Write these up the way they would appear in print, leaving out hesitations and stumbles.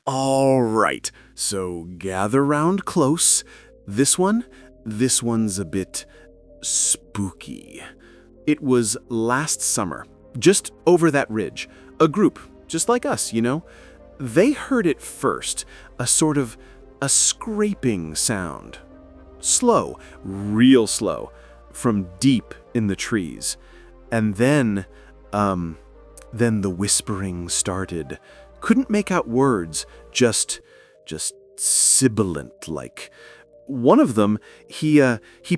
All right, so gather round close. This one's a bit spooky. It was last summer, just over that ridge. A group, just like us, They heard it first, a sort of a scraping sound. Slow, real slow, from deep in the trees. And then the whispering started. Couldn't make out words, just sibilant like. One of them, he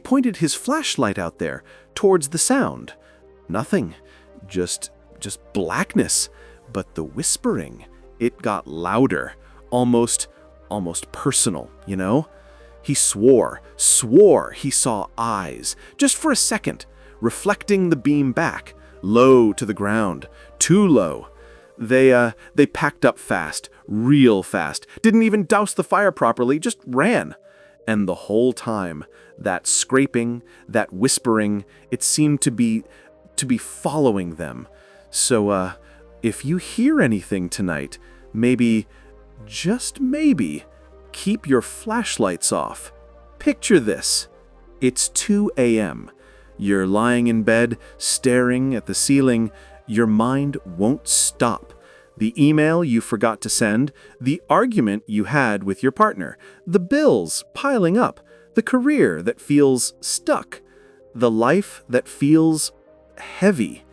pointed his flashlight out there, towards the sound. Nothing, just blackness. But the whispering, it got louder, almost personal. He swore he saw eyes, just for a second, reflecting the beam back, low to the ground, too low. They packed up fast, real fast, didn't even douse the fire properly, just ran. And the whole time, that scraping, that whispering, it seemed to be following them. So, if you hear anything tonight, maybe, just maybe, keep your flashlights off. Picture this. It's 2 a.m. You're lying in bed, staring at the ceiling. Your mind won't stop. The email you forgot to send, the argument you had with your partner, the bills piling up, the career that feels stuck, the life that feels heavy.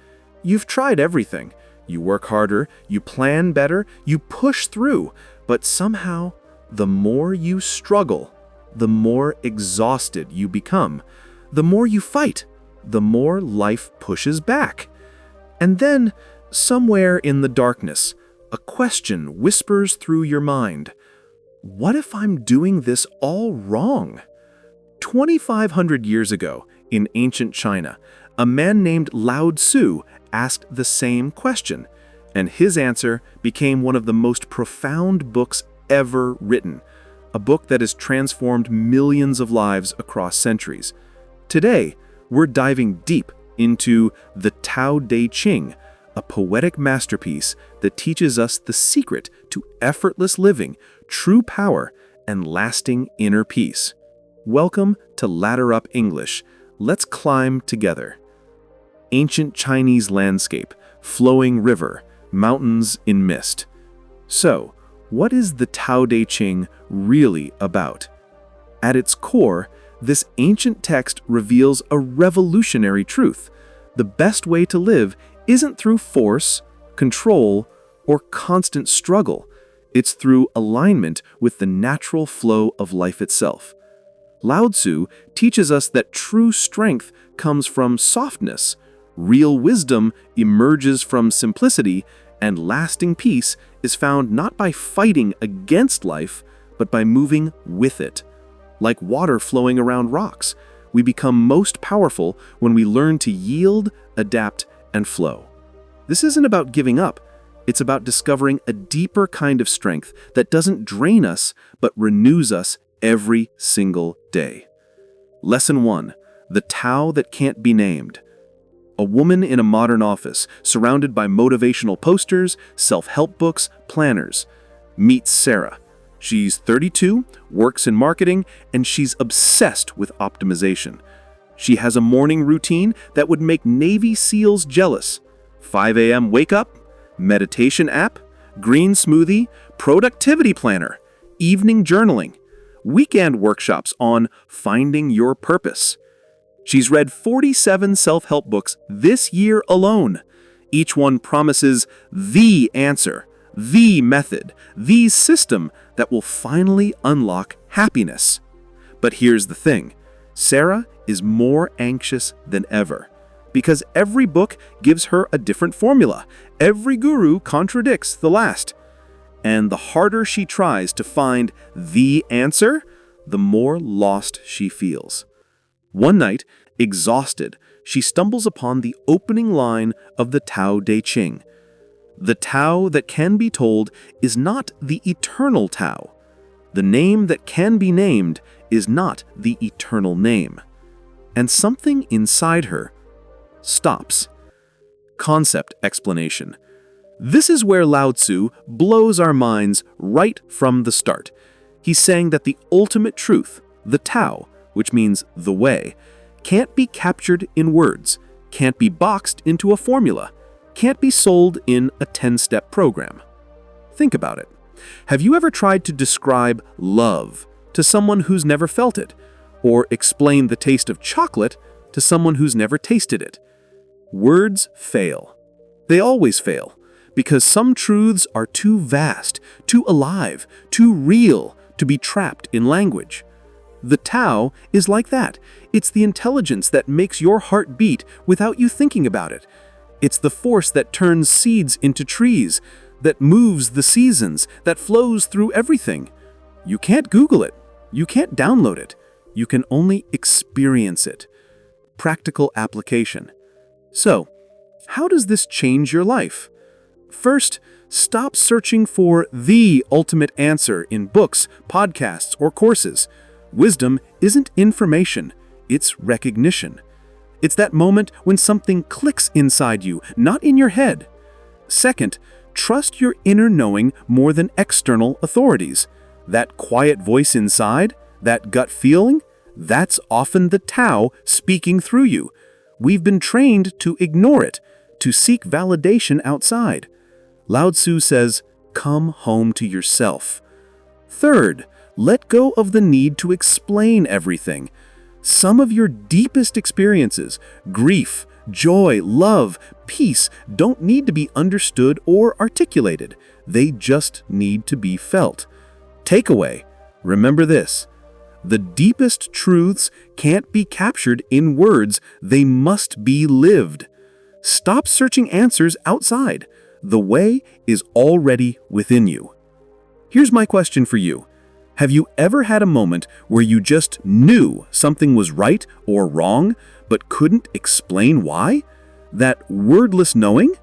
You've tried everything. You work harder, you plan better, you push through, but somehow, the more you struggle, the more exhausted you become. The more you fight, the more life pushes back. And then, somewhere in the darkness, a question whispers through your mind. What if I'm doing this all wrong? 2,500 years ago, in ancient China, a man named Lao Tzu asked the same question, and his answer became one of the most profound books ever written, a book that has transformed millions of lives across centuries. Today, we're diving deep into the Tao Te Ching, a poetic masterpiece that teaches us the secret to effortless living, true power, and lasting inner peace. Welcome to Ladder Up English. Let's climb together. Ancient Chinese landscape, flowing river, mountains in mist. So, what is the Tao Te Ching really about? At its core, this ancient text reveals a revolutionary truth. The best way to live isn't through force, control, or constant struggle. It's through alignment with the natural flow of life itself. Lao Tzu teaches us that true strength comes from softness, real wisdom emerges from simplicity, and lasting peace is found not by fighting against life, but by moving with it. Like water flowing around rocks, we become most powerful when we learn to yield, adapt, and flow. This isn't about giving up. It's about discovering a deeper kind of strength that doesn't drain us, but renews us every single day. Lesson 1. The Tao that can't be named. A woman in a modern office, surrounded by motivational posters, self-help books, planners. Meet Sarah. She's 32, works in marketing, and she's obsessed with optimization. She has a morning routine that would make Navy SEALs jealous. 5 a.m. wake up, meditation app, green smoothie, productivity planner, evening journaling, weekend workshops on finding your purpose. She's read 47 self-help books this year alone. Each one promises the answer, the method, the system that will finally unlock happiness. But here's the thing. Sarah is more anxious than ever because every book gives her a different formula. Every guru contradicts the last. And the harder she tries to find the answer, the more lost she feels. One night, exhausted, she stumbles upon the opening line of the Tao Te Ching. The Tao that can be told is not the eternal Tao. The name that can be named is not the eternal name. And something inside her stops. Concept explanation. This is where Lao Tzu blows our minds right from the start. He's saying that the ultimate truth, the Tao, which means the way, can't be captured in words, can't be boxed into a formula, can't be sold in a 10-step program. Think about it. Have you ever tried to describe love to someone who's never felt it, or explain the taste of chocolate to someone who's never tasted it? Words fail. They always fail, because some truths are too vast, too alive, too real to be trapped in language. The Tao is like that. It's the intelligence that makes your heart beat without you thinking about it. It's the force that turns seeds into trees, that moves the seasons, that flows through everything. You can't Google it. You can't download it. You can only experience it. Practical application. So, how does this change your life? First, stop searching for the ultimate answer in books, podcasts, or courses. Wisdom isn't information, it's recognition. It's that moment when something clicks inside you, not in your head. Second, trust your inner knowing more than external authorities. That quiet voice inside, that gut feeling, that's often the Tao speaking through you. We've been trained to ignore it, to seek validation outside. Lao Tzu says, "Come home to yourself." Third, let go of the need to explain everything. Some of your deepest experiences, grief, joy, love, peace, don't need to be understood or articulated. They just need to be felt. Takeaway: remember this. The deepest truths can't be captured in words, they must be lived. Stop searching answers outside. The way is already within you. Here's my question for you. Have you ever had a moment where you just knew something was right or wrong, but couldn't explain why? That wordless knowing?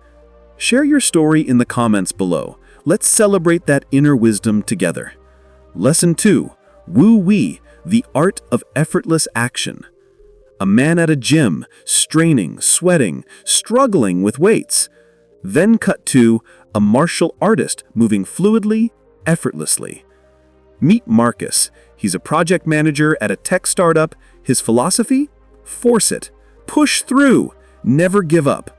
Share your story in the comments below. Let's celebrate that inner wisdom together. Lesson 2. Wu-wei, the art of effortless action. A man at a gym, straining, sweating, struggling with weights. Then cut to a martial artist moving fluidly, effortlessly. Meet Marcus. He's a project manager at a tech startup. His philosophy? Force it. Push through. Never give up.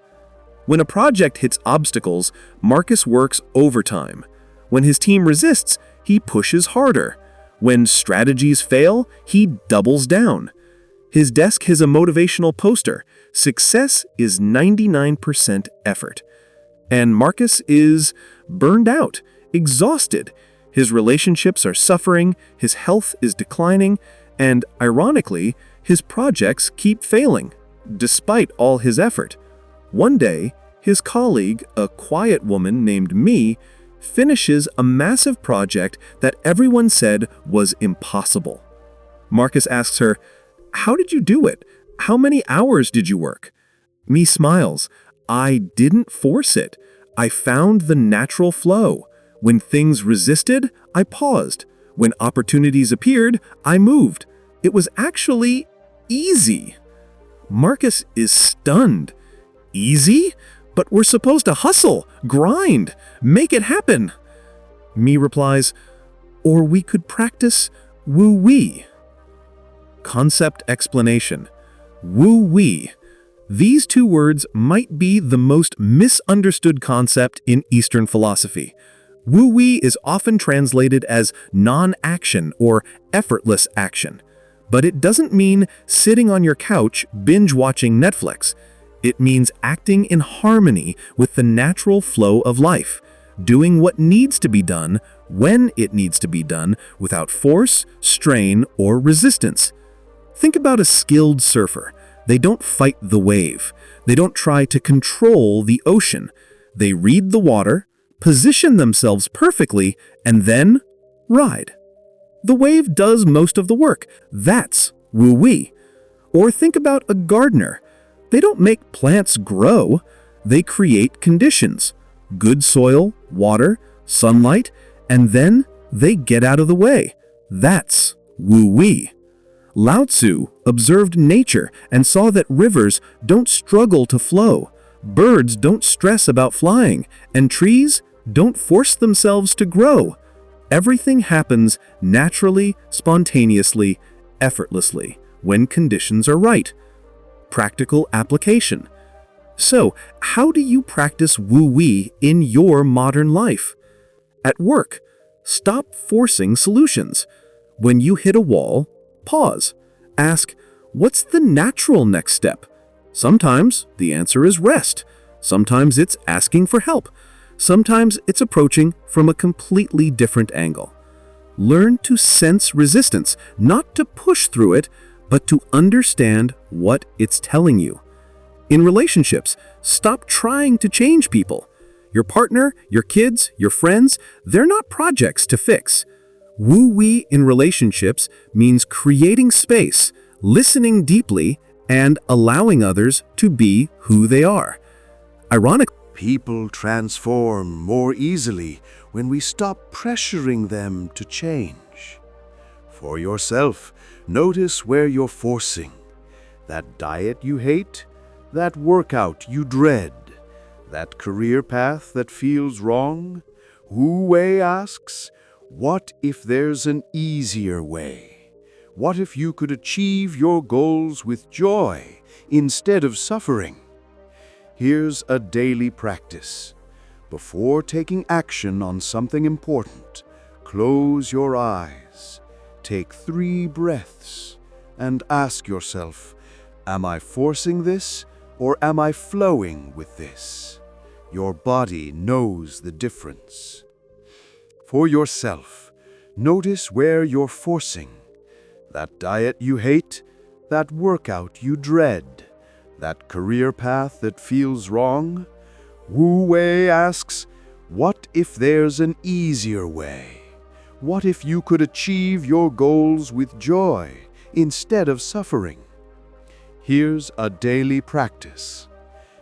When a project hits obstacles, Marcus works overtime. When his team resists, he pushes harder. When strategies fail, he doubles down. His desk has a motivational poster. Success is 99% effort. And Marcus is burned out, exhausted. His relationships are suffering, his health is declining, and ironically, his projects keep failing, despite all his effort. One day, his colleague, a quiet woman named Mi, finishes a massive project that everyone said was impossible. Marcus asks her, "How did you do it? How many hours did you work?" Mi smiles. "I didn't force it. I found the natural flow. When things resisted, I paused. When opportunities appeared, I moved. It was actually easy." Marcus is stunned. Easy? But we're supposed to hustle, grind, make it happen. Mi replies, "Or we could practice wu-wei." Concept explanation. Wu-wei. These two words might be the most misunderstood concept in Eastern philosophy. Wu-wei is often translated as non-action or effortless action. But it doesn't mean sitting on your couch binge-watching Netflix. It means acting in harmony with the natural flow of life, doing what needs to be done when it needs to be done without force, strain, or resistance. Think about a skilled surfer. They don't fight the wave. They don't try to control the ocean. They read the water, position themselves perfectly, and then ride. The wave does most of the work. That's wu-wei. Or think about a gardener. They don't make plants grow. They create conditions. Good soil, water, sunlight, and then they get out of the way. That's wu-wei. Lao Tzu observed nature and saw that rivers don't struggle to flow. Birds don't stress about flying, and trees don't force themselves to grow. Everything happens naturally, spontaneously, effortlessly, when conditions are right. Practical application. So, how do you practice wu-wei in your modern life? At work, stop forcing solutions. When you hit a wall, pause. Ask, what's the natural next step? Sometimes the answer is rest. Sometimes it's asking for help. Sometimes it's approaching from a completely different angle. Learn to sense resistance, not to push through it, but to understand what it's telling you. In relationships, stop trying to change people. Your partner, your kids, your friends, they're not projects to fix. Wu-wei in relationships means creating space, listening deeply, and allowing others to be who they are. Ironically, People transform more easily when we stop pressuring them to change. For yourself, notice where you're forcing. That diet you hate, that workout you dread, that career path that feels wrong. Wu Wei asks, what if there's an easier way? What if you could achieve your goals with joy instead of suffering? Here's a daily practice. Before taking action on something important, close your eyes, take 3 breaths, and ask yourself, am I forcing this or am I flowing with this? Your body knows the difference. For yourself, notice where you're forcing. That diet you hate, that workout you dread, that career path that feels wrong. Wu Wei asks, what if there's an easier way? What if you could achieve your goals with joy instead of suffering? Here's a daily practice.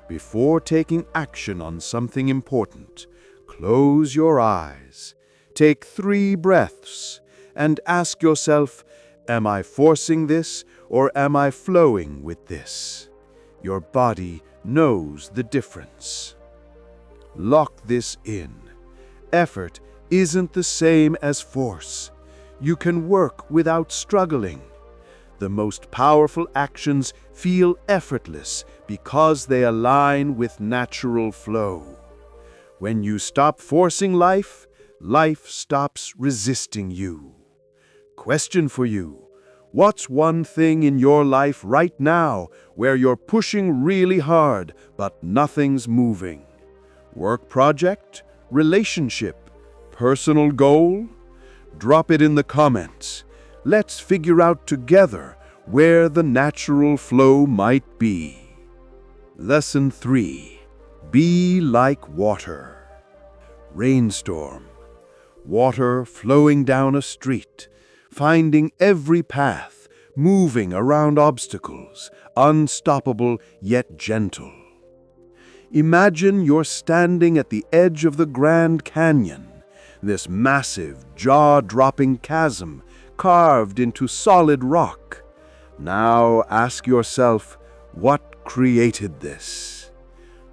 Before taking action on something important, close your eyes, take 3 breaths, and ask yourself, am I forcing this or am I flowing with this? Your body knows the difference. Lock this in. Effort isn't the same as force. You can work without struggling. The most powerful actions feel effortless because they align with natural flow. When you stop forcing life, life stops resisting you. Question for you. What's one thing in your life right now where you're pushing really hard but nothing's moving? Work project? Relationship? Personal goal? Drop it in the comments. Let's figure out together where the natural flow might be. Lesson 3. Be like water. Rainstorm. Water flowing down a street, finding every path, moving around obstacles, unstoppable yet gentle. Imagine you're standing at the edge of the Grand Canyon, this massive, jaw-dropping chasm carved into solid rock. Now ask yourself, what created this?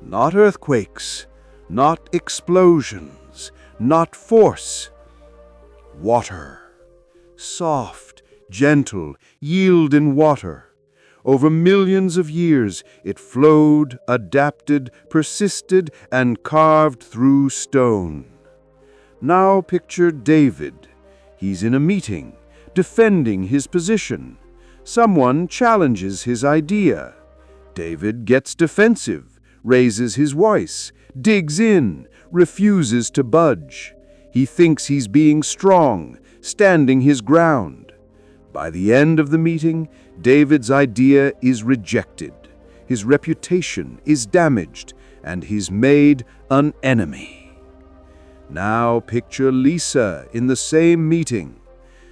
Not earthquakes, not explosions, not force. Water. Soft, gentle, yielding water. Over millions of years, it flowed, adapted, persisted, and carved through stone. Now picture David. He's in a meeting, defending his position. Someone challenges his idea. David gets defensive, raises his voice, digs in, refuses to budge. He thinks he's being strong, standing his ground. By the end of the meeting, David's idea is rejected. His reputation is damaged, and he's made an enemy. Now picture Lisa in the same meeting.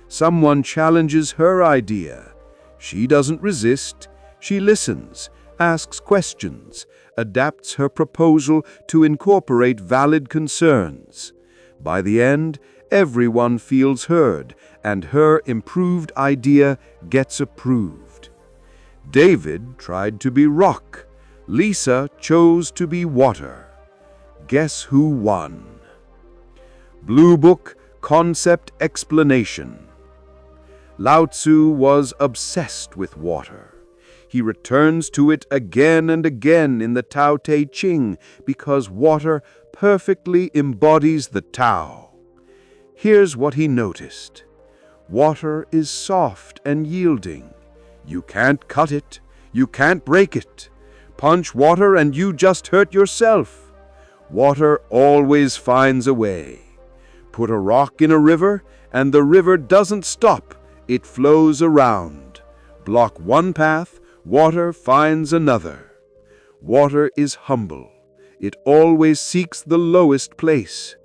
Someone challenges her idea. She doesn't resist. She listens, asks questions, adapts her proposal to incorporate valid concerns. By the end, everyone feels heard, and her improved idea gets approved. David tried to be rock. Lisa chose to be water. Guess who won? Blue Book Concept Explanation. Lao Tzu was obsessed with water. He returns to it again and again in the Tao Te Ching because water perfectly embodies the Tao. Here's what he noticed. Water is soft and yielding. You can't cut it. You can't break it. Punch water and you just hurt yourself. Water always finds a way. Put a rock in a river and the river doesn't stop. It flows around. Block one path, water finds another. Water is humble. It always seeks the lowest place.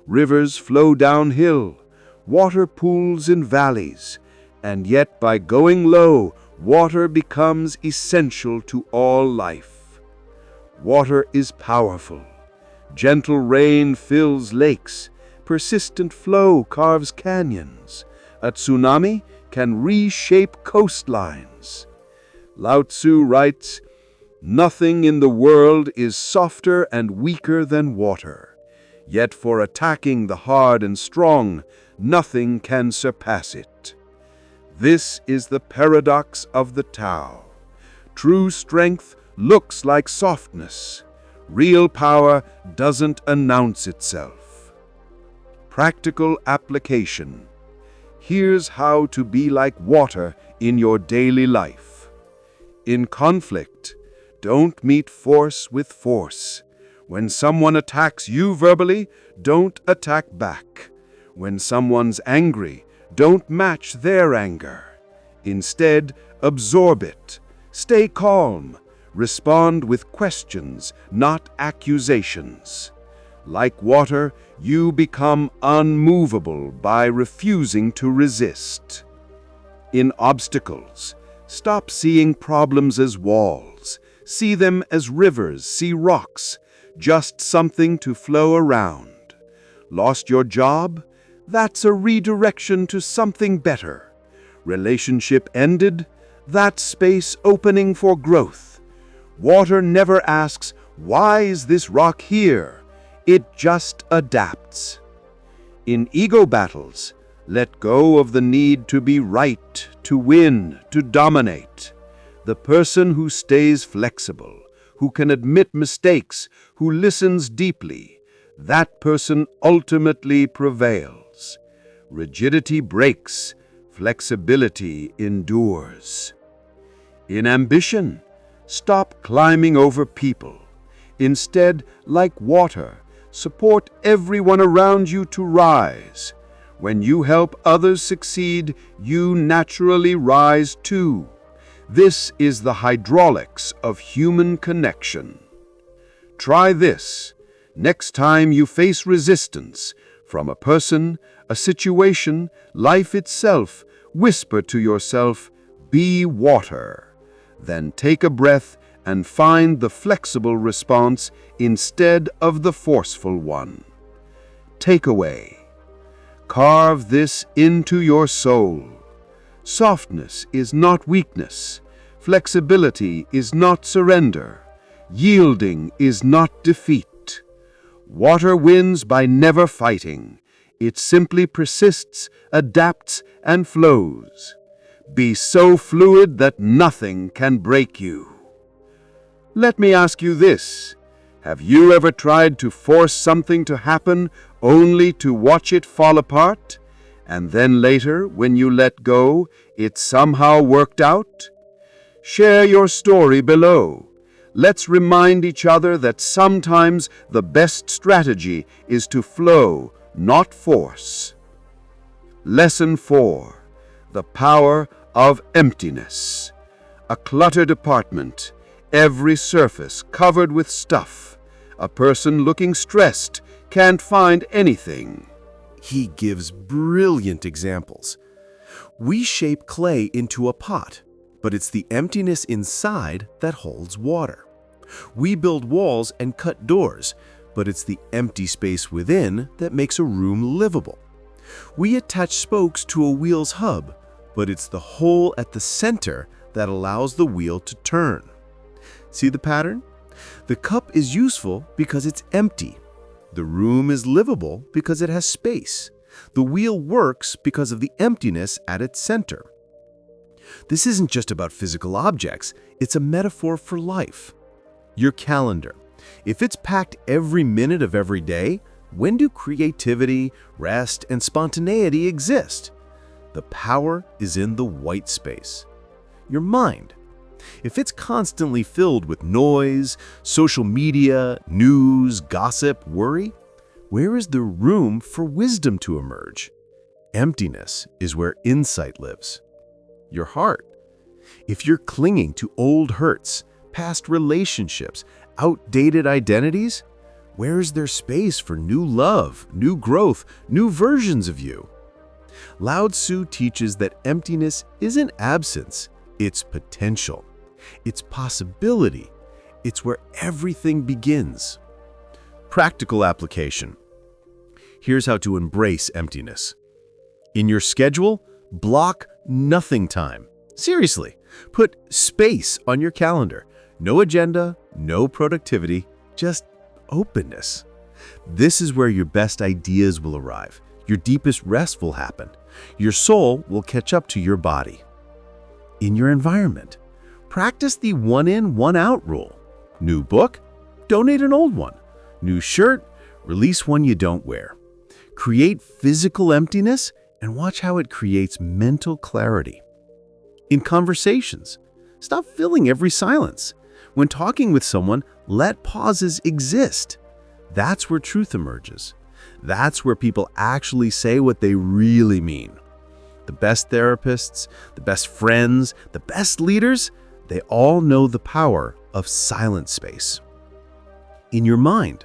Rivers flow downhill. Water pools in valleys. And yet by going low, water becomes essential to all life. Water is powerful. Gentle rain fills lakes. Persistent flow carves canyons. A tsunami can reshape coastlines. Lao Tzu writes, "Nothing in the world is softer and weaker than water. Yet for attacking the hard and strong, nothing can surpass it." This is the paradox of the Tao. True strength looks like softness. Real power doesn't announce itself. Practical application. Here's how to be like water in your daily life. In conflict, don't meet force with force. When someone attacks you verbally, don't attack back. When someone's angry, don't match their anger. Instead, absorb it. Stay calm. Respond with questions, not accusations. Like water, you become unmovable by refusing to resist. In obstacles, stop seeing problems as walls. See them as rivers, see rocks, just something to flow around. Lost your job? That's a redirection to something better. Relationship ended? That's space opening for growth. Water never asks, "Why is this rock here?" It just adapts. In ego battles, let go of the need to be right, to win, to dominate. The person who stays flexible, who can admit mistakes, who listens deeply, that person ultimately prevails. Rigidity breaks, flexibility endures. In ambition, stop climbing over people. Instead, like water, support everyone around you to rise. When you help others succeed, you naturally rise too. This is the hydraulics of human connection. Try this. Next time you face resistance from a person, a situation, life itself, whisper to yourself, "Be water." Then take a breath and find the flexible response instead of the forceful one. Takeaway. Carve this into your soul. Softness is not weakness. Flexibility is not surrender. Yielding is not defeat. Water wins by never fighting. It simply persists, adapts, and flows. Be so fluid that nothing can break you. Let me ask you this. Have you ever tried to force something to happen only to watch it fall apart? And then later, when you let go, it somehow worked out? Share your story below. Let's remind each other that sometimes the best strategy is to flow, not force. Lesson 4. The power of emptiness. A cluttered apartment. Every surface covered with stuff. A person looking stressed can't find anything. He gives brilliant examples. We shape clay into a pot, but it's the emptiness inside that holds water. We build walls and cut doors, but it's the empty space within that makes a room livable. We attach spokes to a wheel's hub, but it's the hole at the center that allows the wheel to turn. See the pattern? The cup is useful because it's empty. The room is livable because it has space. The wheel works because of the emptiness at its center. This isn't just about physical objects, it's a metaphor for life. Your calendar. If it's packed every minute of every day, when do creativity, rest, and spontaneity exist? The power is in the white space. Your mind. If it's constantly filled with noise, social media, news, gossip, worry, where is the room for wisdom to emerge? Emptiness is where insight lives. Your heart. If you're clinging to old hurts, past relationships, outdated identities, where is there space for new love, new growth, new versions of you? Lao Tzu teaches that emptiness isn't absence, it's potential. It's possibility. It's where everything begins. Practical application. Here's how to embrace emptiness. In your schedule, block nothing time. Seriously, put space on your calendar. No agenda, no productivity, just openness. This is where your best ideas will arrive. Your deepest rest will happen. Your soul will catch up to your body. In your environment, practice the one in, one out rule. New book? Donate an old one. New shirt? Release one you don't wear. Create physical emptiness and watch how it creates mental clarity. In conversations, stop filling every silence. When talking with someone, let pauses exist. That's where truth emerges. That's where people actually say what they really mean. The best therapists, the best friends, the best leaders, they all know the power of silent space. In your mind,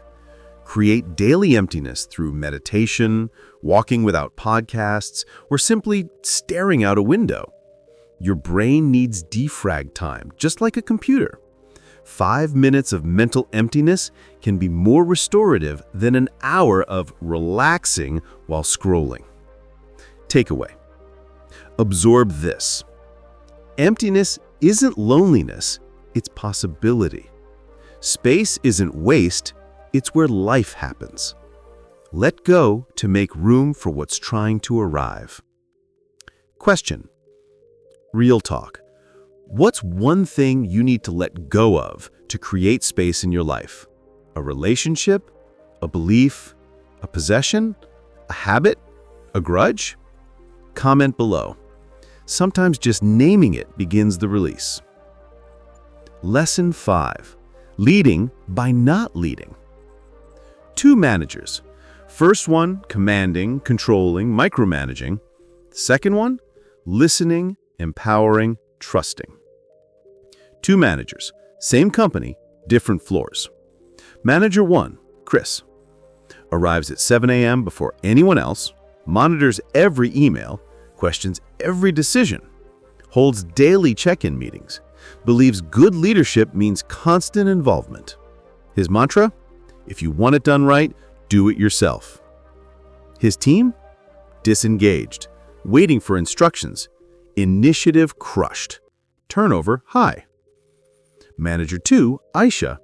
create daily emptiness through meditation, walking without podcasts, or simply staring out a window. Your brain needs defrag time, just like a computer. 5 minutes of mental emptiness can be more restorative than an hour of relaxing while scrolling. Takeaway. Absorb this. Emptiness isn't loneliness, it's possibility. Space isn't waste, it's where life happens. Let go to make room for what's trying to arrive. Question. Real talk. What's one thing you need to let go of to create space in your life? A relationship? A belief? A possession? A habit? A grudge? Comment below. Sometimes just naming it begins the release. Lesson 5. Leading by not leading. 2 managers. First one, commanding, controlling, micromanaging. Second one, listening, empowering, trusting. 2 managers, same company, different floors. Manager 1, Chris, arrives at 7 a.m. before anyone else, monitors every email, questions every decision, holds daily check-in meetings, believes good leadership means constant involvement. His mantra? If you want it done right, do it yourself. His team? Disengaged, waiting for instructions, initiative crushed, turnover high. Manager 2, Aisha,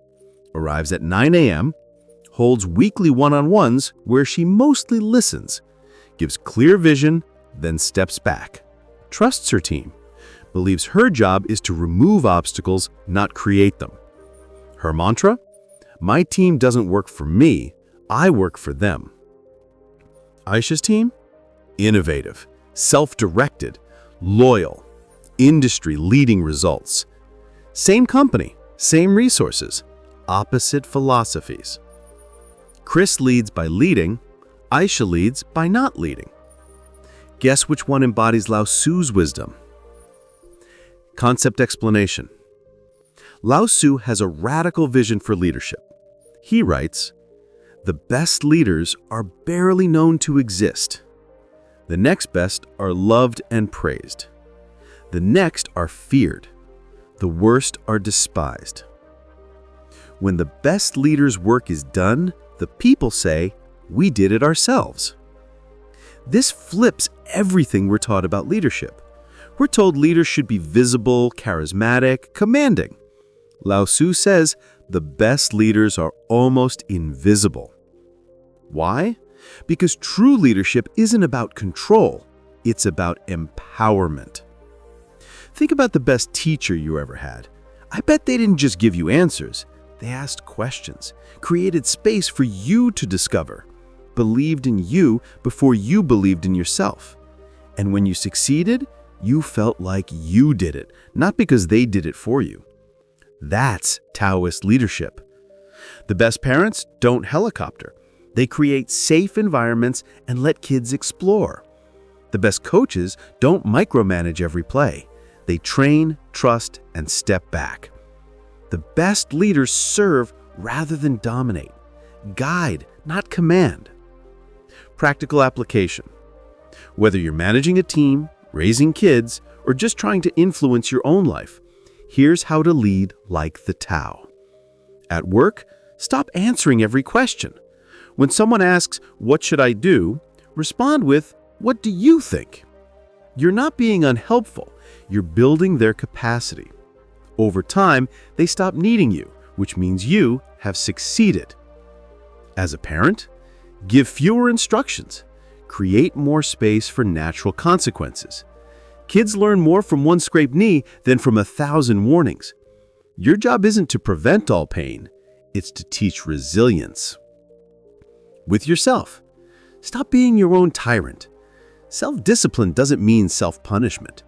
arrives at 9 a.m., holds weekly one-on-ones where she mostly listens, gives clear vision, then steps back, trusts her team, believes her job is to remove obstacles, not create them. Her mantra? My team doesn't work for me, I work for them. Aisha's team? Innovative, self-directed, loyal, industry-leading results. Same company, same resources, opposite philosophies. Chris leads by leading, Aisha leads by not leading. Guess which one embodies Lao Tzu's wisdom? Concept explanation. Lao Tzu has a radical vision for leadership. He writes, "The best leaders are barely known to exist. The next best are loved and praised. The next are feared. The worst are despised. When the best leader's work is done, the people say, 'We did it ourselves.'" This flips everything we're taught about leadership. We're told leaders should be visible, charismatic, commanding. Lao Tzu says the best leaders are almost invisible. Why? Because true leadership isn't about control, it's about empowerment. Think about the best teacher you ever had. I bet they didn't just give you answers. They asked questions, created space for you to discover, believed in you before you believed in yourself. And when you succeeded, you felt like you did it, not because they did it for you. That's Taoist leadership. The best parents don't helicopter. They create safe environments and let kids explore. The best coaches don't micromanage every play. They train, trust, and step back. The best leaders serve rather than dominate. Guide, not command. Practical application. Whether you're managing a team, raising kids, or just trying to influence your own life, here's how to lead like the Tao. At work, stop answering every question. When someone asks, "What should I do?" respond with, "What do you think?" You're not being unhelpful. You're building their capacity. Over time, they stop needing you, which means you have succeeded. As a parent, give fewer instructions. Create more space for natural consequences. Kids learn more from one scraped knee than from 1,000 warnings. Your job isn't to prevent all pain, it's to teach resilience. With yourself, stop being your own tyrant. Self-discipline doesn't mean self-punishment.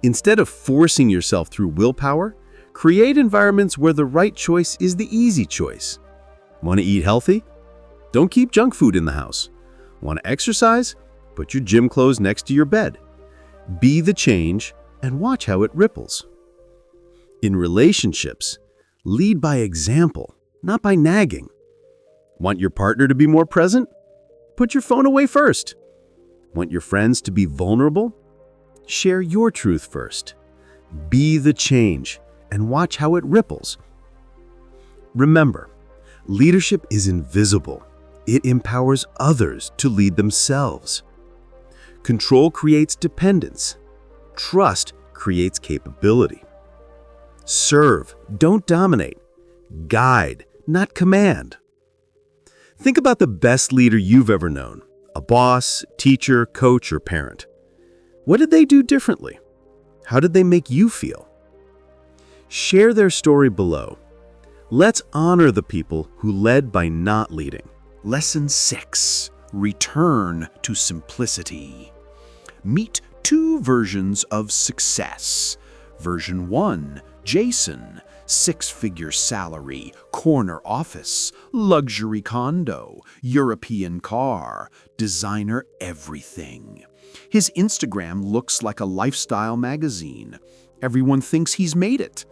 Instead of forcing yourself through willpower, create environments where the right choice is the easy choice. Want to eat healthy? Don't keep junk food in the house. Want to exercise? Put your gym clothes next to your bed. Be the change and watch how it ripples. In relationships, lead by example, not by nagging. Want your partner to be more present? Put your phone away first. Want your friends to be vulnerable? Share your truth first. Be the change and watch how it ripples. Remember, leadership is invisible. It empowers others to lead themselves. Control creates dependence. Trust creates capability. Serve, don't dominate. Guide, not command. Think about the best leader you've ever known, a boss, teacher, coach, or parent. What did they do differently? How did they make you feel? Share their story below. Let's honor the people who led by not leading. Lesson 6. Return to simplicity. Meet two versions of success. Version 1, Jason, 6-figure salary, corner office, luxury condo, European car, designer everything. His Instagram looks like a lifestyle magazine. Everyone thinks he's made it.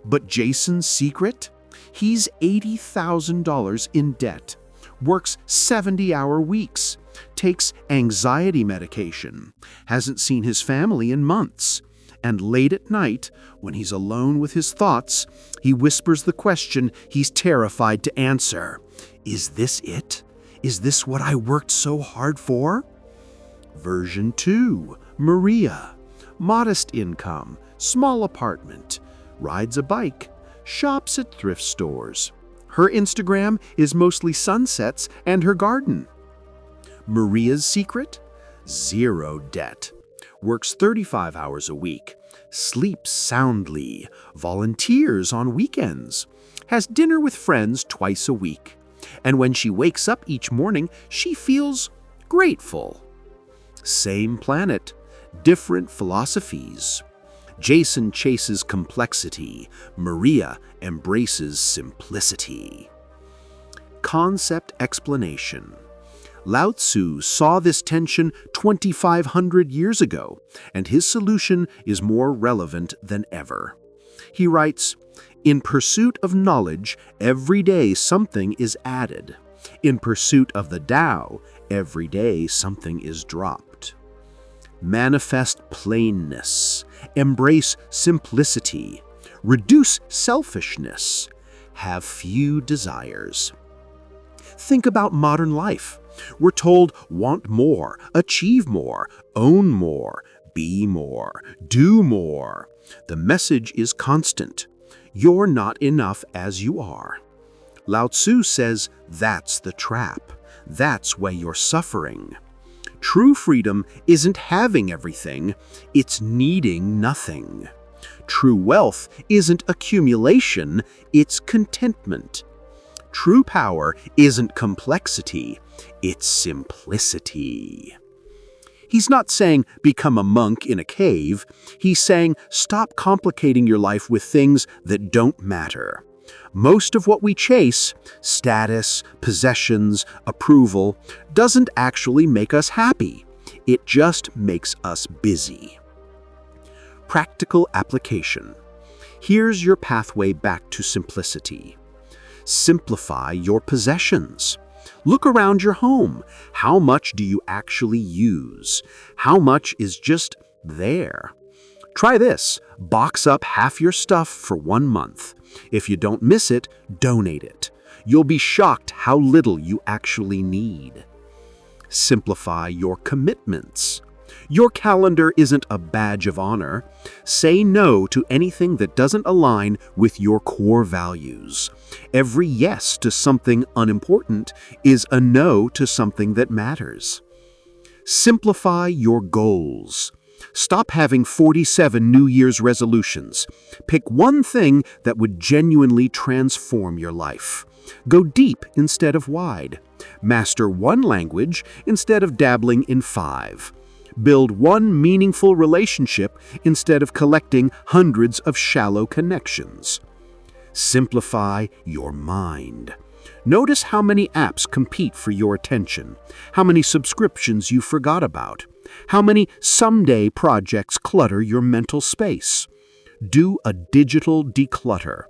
But Jason's secret? He's $80,000 in debt, works 70-hour weeks, takes anxiety medication, hasn't seen his family in months, and late at night, when he's alone with his thoughts, he whispers the question he's terrified to answer. Is this it? Is this what I worked so hard for? Version 2, Maria. Modest income, small apartment, rides a bike, shops at thrift stores. Her Instagram is mostly sunsets and her garden. Maria's secret? Zero debt. Works 35 hours a week, sleeps soundly, volunteers on weekends, has dinner with friends twice a week. And when she wakes up each morning, she feels grateful. Same planet, different philosophies. Jason chases complexity. Maria embraces simplicity. Concept explanation. Lao Tzu saw this tension 2,500 years ago, and his solution is more relevant than ever. He writes, "In pursuit of knowledge, every day something is added. In pursuit of the Tao, every day something is dropped." Manifest plainness. Embrace simplicity. Reduce selfishness. Have few desires. Think about modern life. We're told want more, achieve more, own more, be more, do more. The message is constant. You're not enough as you are. Lao Tzu says that's the trap. That's why you're suffering. True freedom isn't having everything, it's needing nothing. True wealth isn't accumulation, it's contentment. True power isn't complexity, it's simplicity. He's not saying become a monk in a cave. He's saying stop complicating your life with things that don't matter. Most of what we chase, status, possessions, approval, doesn't actually make us happy. It just makes us busy. Practical application. Here's your pathway back to simplicity. Simplify your possessions. Look around your home. How much do you actually use? How much is just there? Try this. Box up half your stuff for 1 month. If you don't miss it, donate it. You'll be shocked how little you actually need. Simplify your commitments. Your calendar isn't a badge of honor. Say no to anything that doesn't align with your core values. Every yes to something unimportant is a no to something that matters. Simplify your goals. Stop having 47 New Year's resolutions. Pick one thing that would genuinely transform your life. Go deep instead of wide. Master one language instead of dabbling in 5. Build one meaningful relationship instead of collecting hundreds of shallow connections. Simplify your mind. Notice how many apps compete for your attention, how many subscriptions you forgot about, how many someday projects clutter your mental space. Do a digital declutter.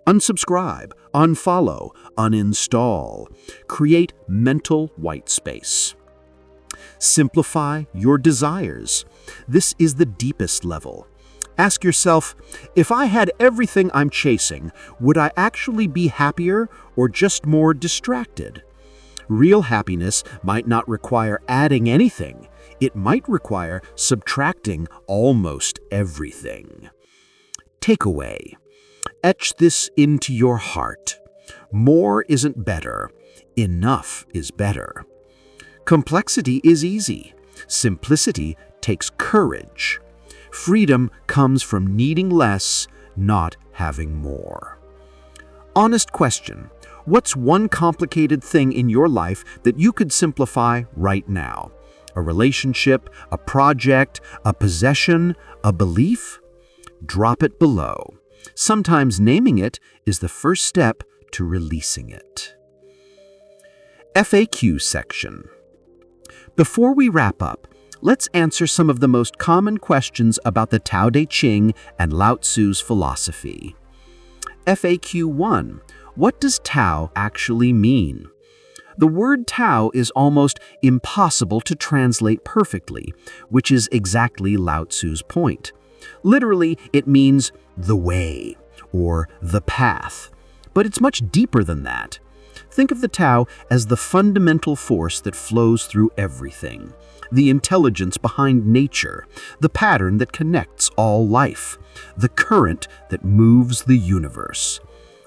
Unsubscribe, unfollow, uninstall. Create mental white space. Simplify your desires. This is the deepest level. Ask yourself, if I had everything I'm chasing, would I actually be happier or just more distracted? Real happiness might not require adding anything. It might require subtracting almost everything. Takeaway. Etch this into your heart. More isn't better. Enough is better. Complexity is easy. Simplicity takes courage. Freedom comes from needing less, not having more. Honest question. What's one complicated thing in your life that you could simplify right now? A relationship, a project, a possession, a belief? Drop it below. Sometimes naming it is the first step to releasing it. FAQ section. Before we wrap up, let's answer some of the most common questions about the Tao Te Ching and Lao Tzu's philosophy. FAQ 1. What does Tao actually mean? The word Tao is almost impossible to translate perfectly, which is exactly Lao Tzu's point. Literally, it means the way or the path, but it's much deeper than that. Think of the Tao as the fundamental force that flows through everything, the intelligence behind nature, the pattern that connects all life, the current that moves the universe.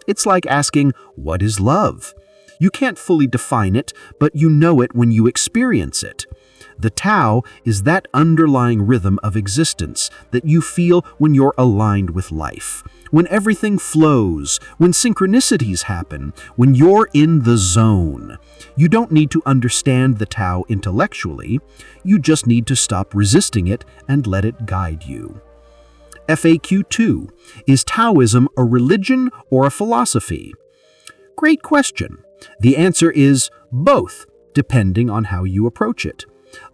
It's like asking, what is love? You can't fully define it, but you know it when you experience it. The Tao is that underlying rhythm of existence that you feel when you're aligned with life, when everything flows, when synchronicities happen, when you're in the zone. You don't need to understand the Tao intellectually, you just need to stop resisting it and let it guide you. FAQ 2. Is Taoism a religion or a philosophy? Great question. The answer is both, depending on how you approach it.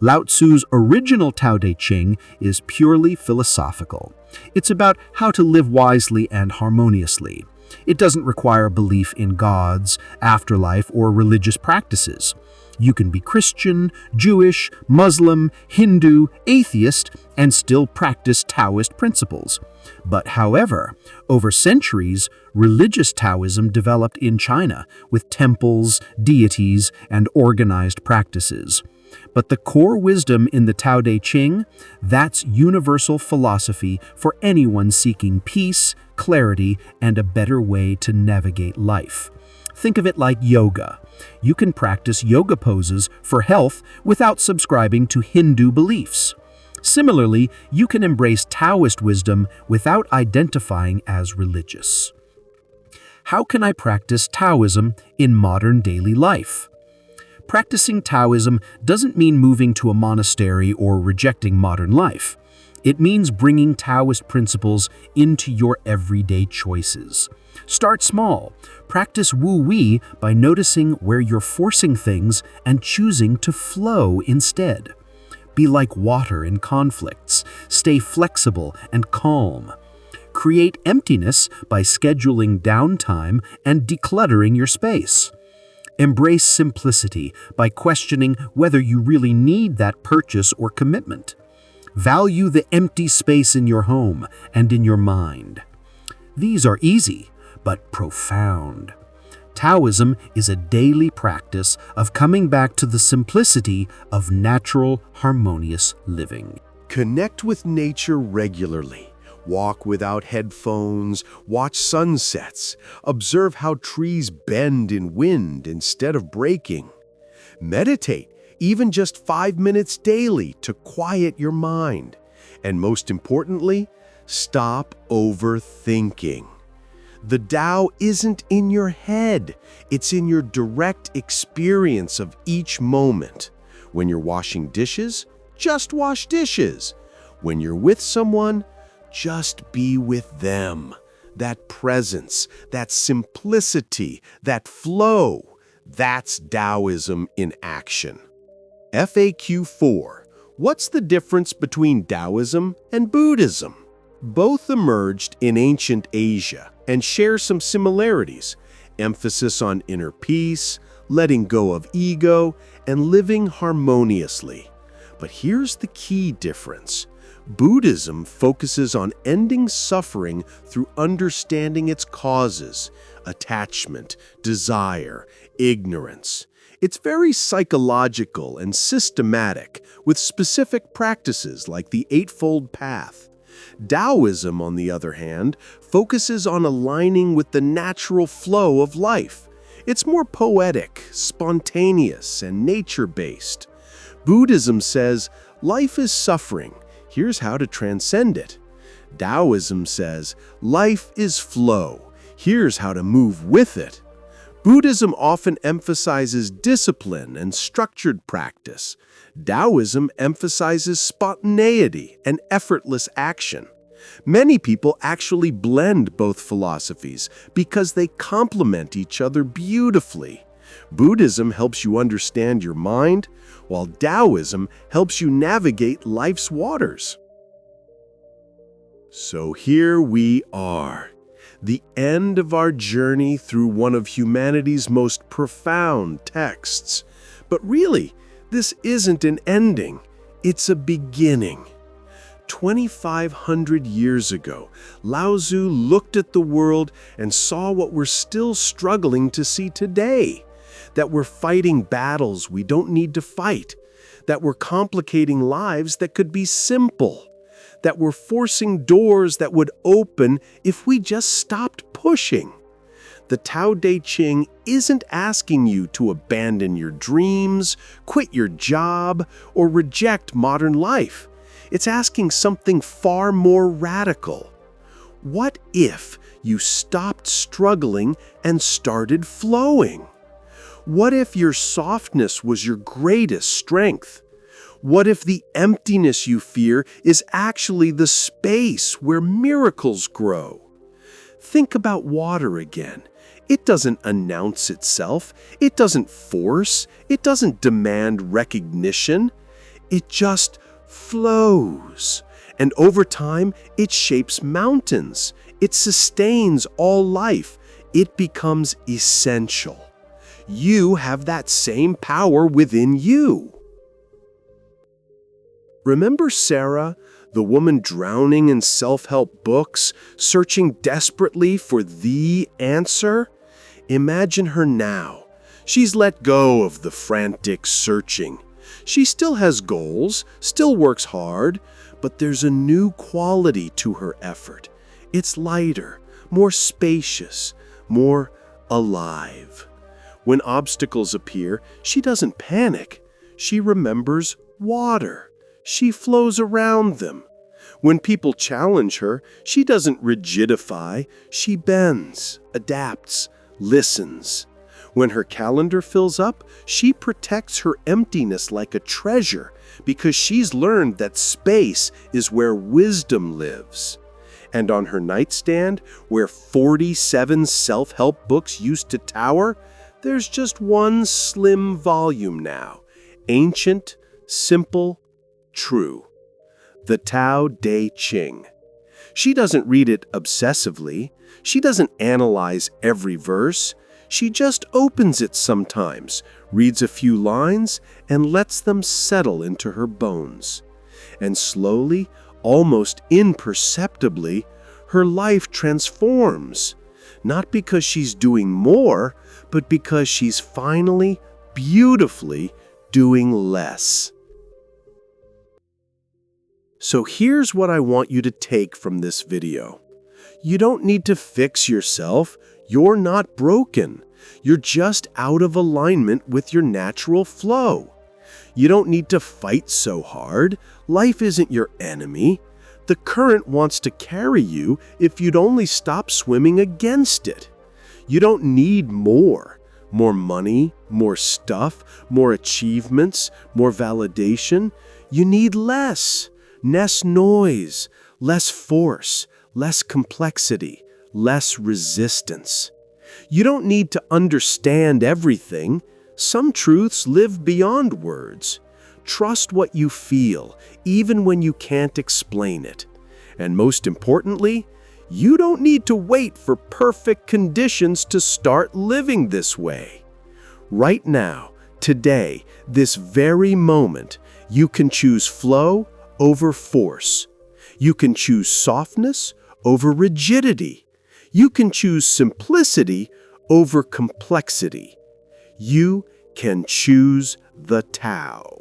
Lao Tzu's original Tao Te Ching is purely philosophical. It's about how to live wisely and harmoniously. It doesn't require belief in gods, afterlife, or religious practices. You can be Christian, Jewish, Muslim, Hindu, atheist, and still practice Taoist principles. But however, over centuries, religious Taoism developed in China with temples, deities, and organized practices. But the core wisdom in the Tao Te Ching, that's universal philosophy for anyone seeking peace, clarity, and a better way to navigate life. Think of it like yoga. You can practice yoga poses for health without subscribing to Hindu beliefs. Similarly, you can embrace Taoist wisdom without identifying as religious. How can I practice Taoism in modern daily life? Practicing Taoism doesn't mean moving to a monastery or rejecting modern life. It means bringing Taoist principles into your everyday choices. Start small. Practice wu-wei by noticing where you're forcing things and choosing to flow instead. Be like water in conflicts. Stay flexible and calm. Create emptiness by scheduling downtime and decluttering your space. Embrace simplicity by questioning whether you really need that purchase or commitment. Value the empty space in your home and in your mind. These are easy, but profound. Taoism is a daily practice of coming back to the simplicity of natural, harmonious living. Connect with nature regularly. Walk without headphones, watch sunsets, observe how trees bend in wind instead of breaking. Meditate, even just 5 minutes daily to quiet your mind. And most importantly, stop overthinking. The Tao isn't in your head, it's in your direct experience of each moment. When you're washing dishes, just wash dishes. When you're with someone, just be with them. That presence, that simplicity, that flow, that's Taoism in action. FAQ 4. What's the difference between Taoism and Buddhism? Both emerged in ancient Asia and share some similarities: emphasis on inner peace, letting go of ego, and living harmoniously. But here's the key difference. Buddhism focuses on ending suffering through understanding its causes: attachment, desire, ignorance. It's very psychological and systematic, with specific practices like the Eightfold Path. Taoism, on the other hand, focuses on aligning with the natural flow of life. It's more poetic, spontaneous, and nature-based. Buddhism says, life is suffering. Here's how to transcend it. Taoism says, life is flow. Here's how to move with it. Buddhism often emphasizes discipline and structured practice. Taoism emphasizes spontaneity and effortless action. Many people actually blend both philosophies because they complement each other beautifully. Buddhism helps you understand your mind, while Taoism helps you navigate life's waters. So here we are, the end of our journey through one of humanity's most profound texts. But really, this isn't an ending, it's a beginning. 2,500 years ago, Lao Tzu looked at the world and saw what we're still struggling to see today. That we're fighting battles we don't need to fight. That we're complicating lives that could be simple. That we're forcing doors that would open if we just stopped pushing. The Tao Te Ching isn't asking you to abandon your dreams, quit your job, or reject modern life. It's asking something far more radical. What if you stopped struggling and started flowing? What if your softness was your greatest strength? What if the emptiness you fear is actually the space where miracles grow? Think about water again. It doesn't announce itself. It doesn't force. It doesn't demand recognition. It just flows. And over time, it shapes mountains. It sustains all life. It becomes essential. You have that same power within you. Remember Sarah, the woman drowning in self-help books, searching desperately for the answer? Imagine her now. She's let go of the frantic searching. She still has goals, still works hard, but there's a new quality to her effort. It's lighter, more spacious, more alive. When obstacles appear, she doesn't panic. She remembers water. She flows around them. When people challenge her, she doesn't rigidify. She bends, adapts, listens. When her calendar fills up, she protects her emptiness like a treasure because she's learned that space is where wisdom lives. And on her nightstand, where 47 self-help books used to tower, there's just one slim volume now, ancient, simple, true. The Tao Te Ching. She doesn't read it obsessively. She doesn't analyze every verse. She just opens it sometimes, reads a few lines, and lets them settle into her bones. And slowly, almost imperceptibly, her life transforms. Not because she's doing more, but because she's finally, beautifully doing less. So here's what I want you to take from this video. You don't need to fix yourself. You're not broken. You're just out of alignment with your natural flow. You don't need to fight so hard. Life isn't your enemy. The current wants to carry you if you'd only stop swimming against it. You don't need more money, more stuff, more achievements, more validation. You need less noise, less force, less complexity, less resistance. You don't need to understand everything. Some truths live beyond words. Trust what you feel, even when you can't explain it. And most importantly, you don't need to wait for perfect conditions to start living this way. Right now, today, this very moment, you can choose flow over force. You can choose softness over rigidity. You can choose simplicity over complexity. You can choose the Tao.